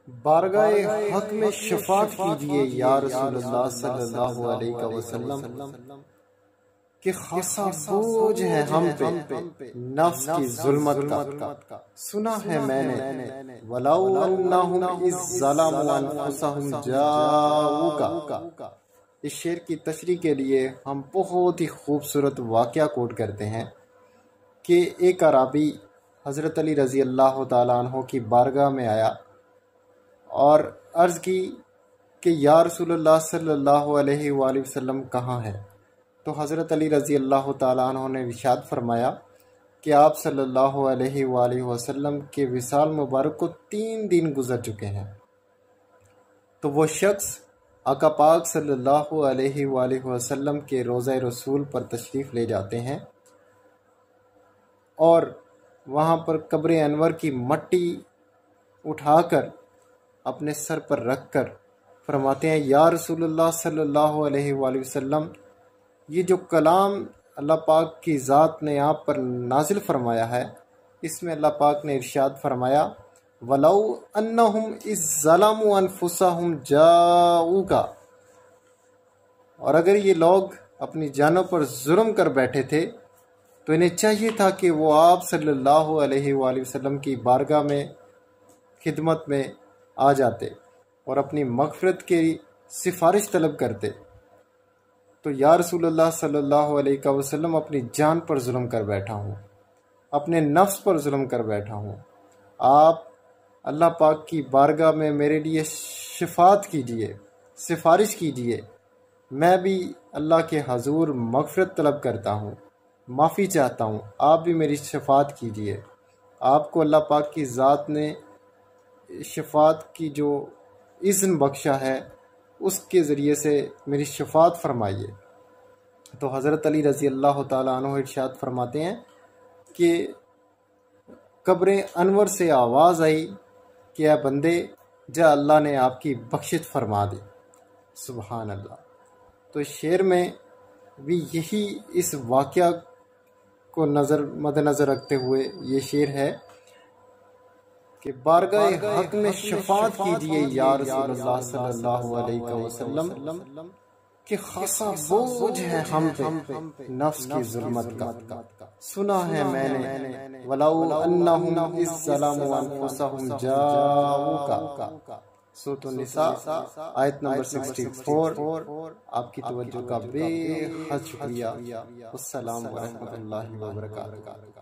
بارگاہ حق میں شفاعت کیجئے یا رسول اللہ صلی اللہ علیہ وسلم کہ خاصا بوجھ ہے ہم پہ نفس کی ظلمت کا۔ سنا ہے میں نے وَلَوْ أَنَّهُمْ إِذْ ظَلَمُوا أَنفُسَهُمْ جَاءُوكَ۔ اس شعر کی تشریح کے لیے ہم بہت ہی خوبصورت واقعہ کوٹ کرتے ہیں کہ ایک اعرابی حضرت علی رضی اللہ تعالیٰ عنہ کی بارگاہ میں آیا اور عرض کی کہ یا رسول اللہ صلی اللہ علیہ وآلہ وسلم کہاں ہے؟ تو حضرت علی رضی اللہ تعالیٰ عنہ نے ارشاد فرمایا کہ آپ صلی اللہ علیہ وآلہ وسلم کے وصال مبارک کو 3 دن گزر چکے ہیں۔ تو وہ شخص آقا پاک صلی اللہ علیہ وآلہ وسلم کے روضہ رسول پر تشریف لے جاتے ہیں اور وہاں پر قبر انور کی مٹی اٹھا کر اپنے سر پر رکھ کر فرماتے ہیں یا رسول اللہ صلی اللہ علیہ وآلہ وسلم، یہ جو کلام اللہ پاک کی ذات نے آپ پر نازل فرمایا ہے، اس میں اللہ پاک نے ارشاد فرمایا وَلَوْ أَنَّهُمْ إِذْ ظَلَمُوا أَنفُسَهُمْ جَاءُوكَ۔ اور اگر یہ لوگ اپنی جانوں پر ظلم کر بیٹھے تھے تو انہیں چاہیے تھا کہ وہ آپ صلی اللہ علیہ وآلہ وسلم کی بارگاہ میں خدمت میں آ جاتے اور اپنی مغفرت کی سفارش طلب کرتے۔ تو یا رسول اللہ صلی اللہ علیہ وسلم، اپنی جان پر ظلم کر بیٹھا ہوں، اپنے نفس پر ظلم کر بیٹھا ہوں، آپ اللہ پاک کی بارگاہ میں میرے لیے شفاعت کیجئے، سفارش کیجئے، میں بھی اللہ کے حضور مغفرت طلب کرتا ہوں، معافی چاہتا ہوں، آپ بھی میری شفاعت کیجئے۔ آپ کو اللہ پاک کی ذات نے شفاعت کی جو اذن بخشا ہے اس کے ذریعے سے میری شفاعت فرمائیے۔ تو حضرت علی رضی اللہ تعالیٰ عنہ ارشاد فرماتے ہیں کہ قبر انور سے آواز آئی کہ اے بندے، جا اللہ نے آپ کی بخشت فرما دی۔ سبحان اللہ۔ تو اس شعر میں بھی یہی اس واقعہ کو مد نظر رکھتے ہوئے یہ شعر ہے کہ بارگاہ حق میں شفاعت کیجئے یا رسول اللہ صلی اللہ علیہ وسلم کہ خاصا بوجھ ہے ہم پہ نفس کی ظلمت کا۔ سنا ہے میں نے وَلَوْ أَنَّهُمْ إِذْ ظَلَمُوا أَنفُسَهُمْ جَاءُوكَ۔ سورۃ النساء آیت نمبر 64۔ آپ کی توجہ کا بے حد شکریہ۔ السلام ورحمۃ اللہ وبرکاتہ۔